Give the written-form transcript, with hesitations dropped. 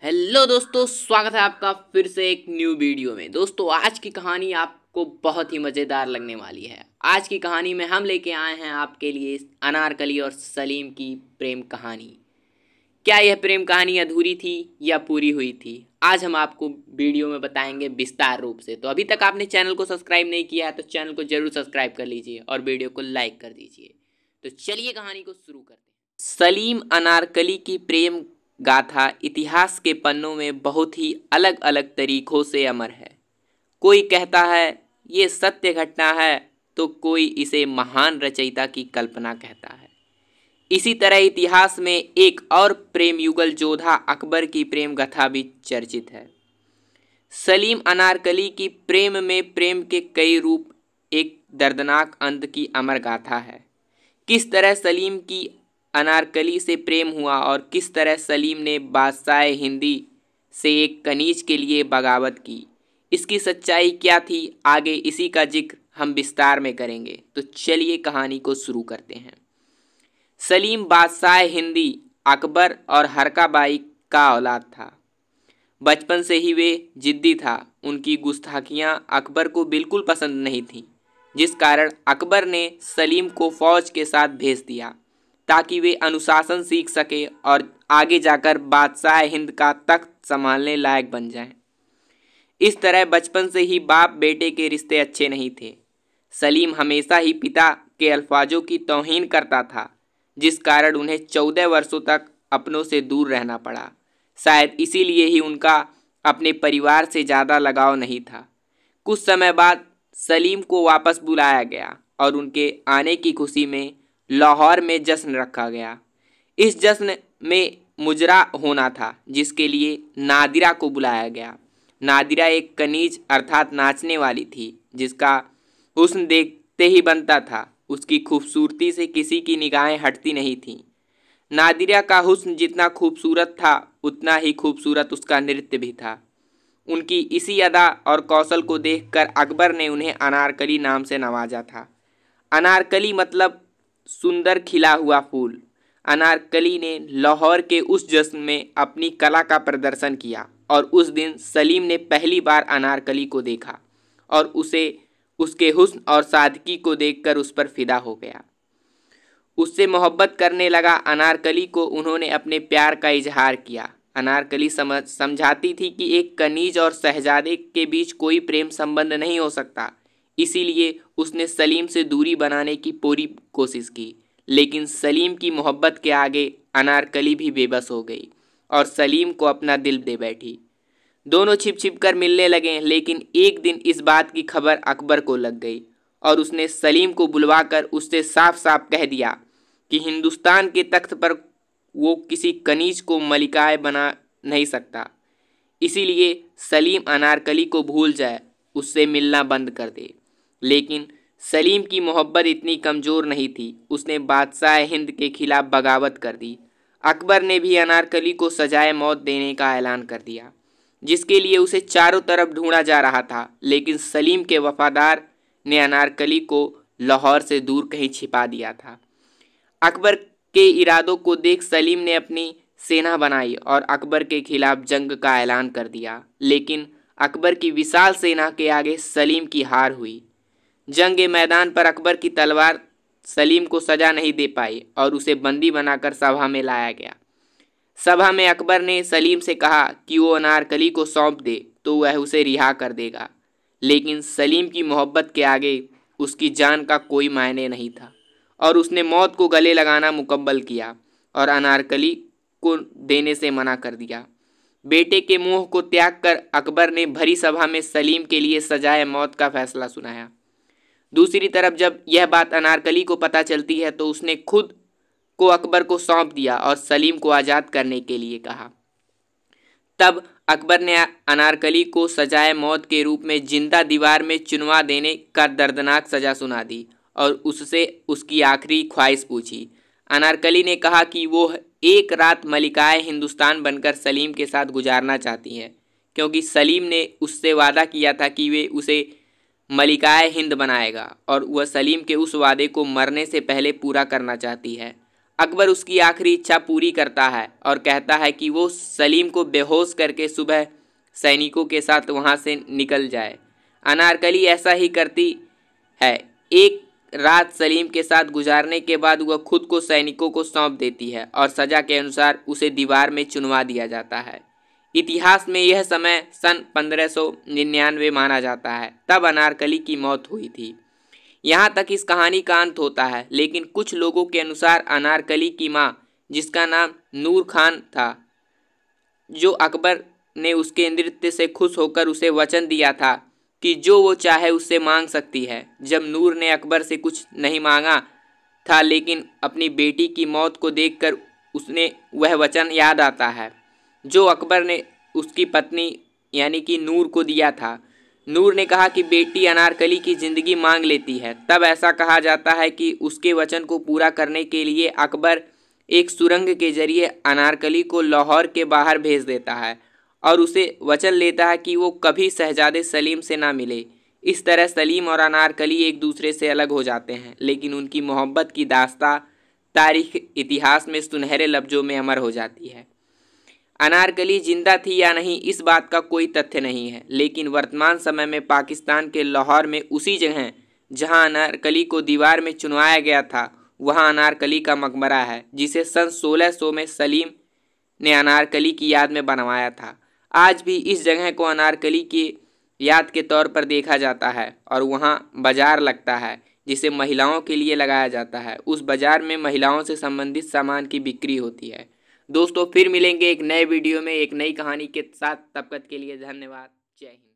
Hello दोस्तों, स्वागत है आपका फिर से एक न्यू वीडियो में। दोस्तों, आज की कहानी आपको बहुत ही मज़ेदार लगने वाली है। आज की कहानी में हम लेके आए हैं आपके लिए अनारकली और सलीम की प्रेम कहानी। क्या यह प्रेम कहानी अधूरी थी या पूरी हुई थी, आज हम आपको वीडियो में बताएंगे विस्तार रूप से। तो अभी तक आपने चैनल को सब्सक्राइब नहीं किया है तो चैनल को जरूर सब्सक्राइब कर लीजिए और वीडियो को लाइक कर दीजिए। तो चलिए कहानी को शुरू करते हैं। सलीम अनारकली की प्रेम गाथा इतिहास के पन्नों में बहुत ही अलग अलग तरीकों से अमर है। कोई कहता है ये सत्य घटना है तो कोई इसे महान रचयिता की कल्पना कहता है। इसी तरह इतिहास में एक और प्रेम युगल जोधा अकबर की प्रेम गाथा भी चर्चित है। सलीम अनारकली की प्रेम में प्रेम के कई रूप एक दर्दनाक अंत की अमर गाथा है। किस तरह सलीम की अनारकली से प्रेम हुआ और किस तरह सलीम ने बादशाह हिंदी से एक कनीज के लिए बगावत की, इसकी सच्चाई क्या थी, आगे इसी का जिक्र हम विस्तार में करेंगे। तो चलिए कहानी को शुरू करते हैं। सलीम बादशाह हिंदी अकबर और हरकाबाई का औलाद था। बचपन से ही वे जिद्दी था। उनकी गुस्ताखियाँ अकबर को बिल्कुल पसंद नहीं थीं, जिस कारण अकबर ने सलीम को फौज के साथ भेज दिया ताकि वे अनुशासन सीख सके और आगे जाकर बादशाह हिंद का तख्त संभालने लायक बन जाएं। इस तरह बचपन से ही बाप बेटे के रिश्ते अच्छे नहीं थे। सलीम हमेशा ही पिता के अल्फाजों की तौहीन करता था, जिस कारण उन्हें 14 वर्षों तक अपनों से दूर रहना पड़ा। शायद इसीलिए ही उनका अपने परिवार से ज़्यादा लगाव नहीं था। कुछ समय बाद सलीम को वापस बुलाया गया और उनके आने की खुशी में लाहौर में जश्न रखा गया। इस जश्न में मुजरा होना था, जिसके लिए नादिरा को बुलाया गया। नादिरा एक कनीज अर्थात नाचने वाली थी, जिसका हुस्न देखते ही बनता था। उसकी खूबसूरती से किसी की निगाहें हटती नहीं थीं। नादिरा का हुस्न जितना खूबसूरत था उतना ही खूबसूरत उसका नृत्य भी था। उनकी इसी अदा और कौशल को देखकर अकबर ने उन्हें अनारकली नाम से नवाजा था। अनारकली मतलब सुंदर खिला हुआ फूल। अनारकली ने लाहौर के उस जश्न में अपनी कला का प्रदर्शन किया और उस दिन सलीम ने पहली बार अनारकली को देखा और उसे उसके हुस्न और सादगी को देखकर उस पर फिदा हो गया। उससे मोहब्बत करने लगा। अनारकली को उन्होंने अपने प्यार का इजहार किया। अनारकली समझाती थी कि एक कनीज और शहजादे के बीच कोई प्रेम संबंध नहीं हो सकता। इसीलिए उसने सलीम से दूरी बनाने की पूरी कोशिश की, लेकिन सलीम की मोहब्बत के आगे अनारकली भी बेबस हो गई और सलीम को अपना दिल दे बैठी। दोनों छिप छिप कर मिलने लगे, लेकिन एक दिन इस बात की खबर अकबर को लग गई और उसने सलीम को बुलवाकर उससे साफ साफ कह दिया कि हिंदुस्तान के तख्त पर वो किसी कनीज को मलिकाए बना नहीं सकता। इसीलिए सलीम अनारकली को भूल जाए, उससे मिलना बंद कर दे। लेकिन सलीम की मोहब्बत इतनी कमज़ोर नहीं थी। उसने बादशाह हिंद के खिलाफ बगावत कर दी। अकबर ने भी अनारकली को सजाए मौत देने का ऐलान कर दिया, जिसके लिए उसे चारों तरफ ढूंढा जा रहा था। लेकिन सलीम के वफादार ने अनारकली को लाहौर से दूर कहीं छिपा दिया था। अकबर के इरादों को देख सलीम ने अपनी सेना बनाई और अकबर के खिलाफ जंग का ऐलान कर दिया। लेकिन अकबर की विशाल सेना के आगे सलीम की हार हुई। जंग के मैदान पर अकबर की तलवार सलीम को सजा नहीं दे पाई और उसे बंदी बनाकर सभा में लाया गया। सभा में अकबर ने सलीम से कहा कि वो अनारकली को सौंप दे तो वह उसे रिहा कर देगा। लेकिन सलीम की मोहब्बत के आगे उसकी जान का कोई मायने नहीं था और उसने मौत को गले लगाना मुकम्मल किया और अनारकली को देने से मना कर दिया। बेटे के मोह को त्याग कर अकबर ने भरी सभा में सलीम के लिए सजाए मौत का फैसला सुनाया। दूसरी तरफ जब यह बात अनारकली को पता चलती है तो उसने खुद को अकबर को सौंप दिया और सलीम को आज़ाद करने के लिए कहा। तब अकबर ने अनारकली को सजाए मौत के रूप में जिंदा दीवार में चुनवा देने का दर्दनाक सज़ा सुना दी और उससे उसकी आखिरी ख्वाहिश पूछी। अनारकली ने कहा कि वो एक रात मलिकाए हिंदुस्तान बनकर सलीम के साथ गुजारना चाहती हैं, क्योंकि सलीम ने उससे वादा किया था कि वे उसे मलिकाए हिंद बनाएगा और वह सलीम के उस वादे को मरने से पहले पूरा करना चाहती है। अकबर उसकी आखिरी इच्छा पूरी करता है और कहता है कि वो सलीम को बेहोश करके सुबह सैनिकों के साथ वहाँ से निकल जाए। अनारकली ऐसा ही करती है। एक रात सलीम के साथ गुजारने के बाद वह खुद को सैनिकों को सौंप देती है और सज़ा के अनुसार उसे दीवार में चुनवा दिया जाता है। इतिहास में यह समय सन 1599 माना जाता है, तब अनारकली की मौत हुई थी। यहाँ तक इस कहानी का अंत होता है, लेकिन कुछ लोगों के अनुसार अनारकली की माँ, जिसका नाम नूर खान था, जो अकबर ने उसके नृत्य से खुश होकर उसे वचन दिया था कि जो वो चाहे उससे मांग सकती है। जब नूर ने अकबर से कुछ नहीं मांगा था, लेकिन अपनी बेटी की मौत को देखकर उसने वह वचन याद आता है जो अकबर ने उसकी पत्नी यानी कि नूर को दिया था। नूर ने कहा कि बेटी अनारकली की ज़िंदगी मांग लेती है। तब ऐसा कहा जाता है कि उसके वचन को पूरा करने के लिए अकबर एक सुरंग के जरिए अनारकली को लाहौर के बाहर भेज देता है और उसे वचन लेता है कि वो कभी शहजादे सलीम से ना मिले। इस तरह सलीम और अनारकली एक दूसरे से अलग हो जाते हैं, लेकिन उनकी मोहब्बत की दास्तां तारीख इतिहास में सुनहरे लफ्ज़ों में अमर हो जाती है। अनारकली जिंदा थी या नहीं, इस बात का कोई तथ्य नहीं है, लेकिन वर्तमान समय में पाकिस्तान के लाहौर में उसी जगह जहां अनारकली को दीवार में चुनवाया गया था, वहां अनारकली का मकबरा है, जिसे सन 1600 में सलीम ने अनारकली की याद में बनवाया था। आज भी इस जगह को अनारकली की याद के तौर पर देखा जाता है और वहाँ बाजार लगता है जिसे महिलाओं के लिए लगाया जाता है। उस बाजार में महिलाओं से संबंधित सामान की बिक्री होती है। दोस्तों, फिर मिलेंगे एक नए वीडियो में एक नई कहानी के साथ। तब तक के लिए धन्यवाद। जय हिंद।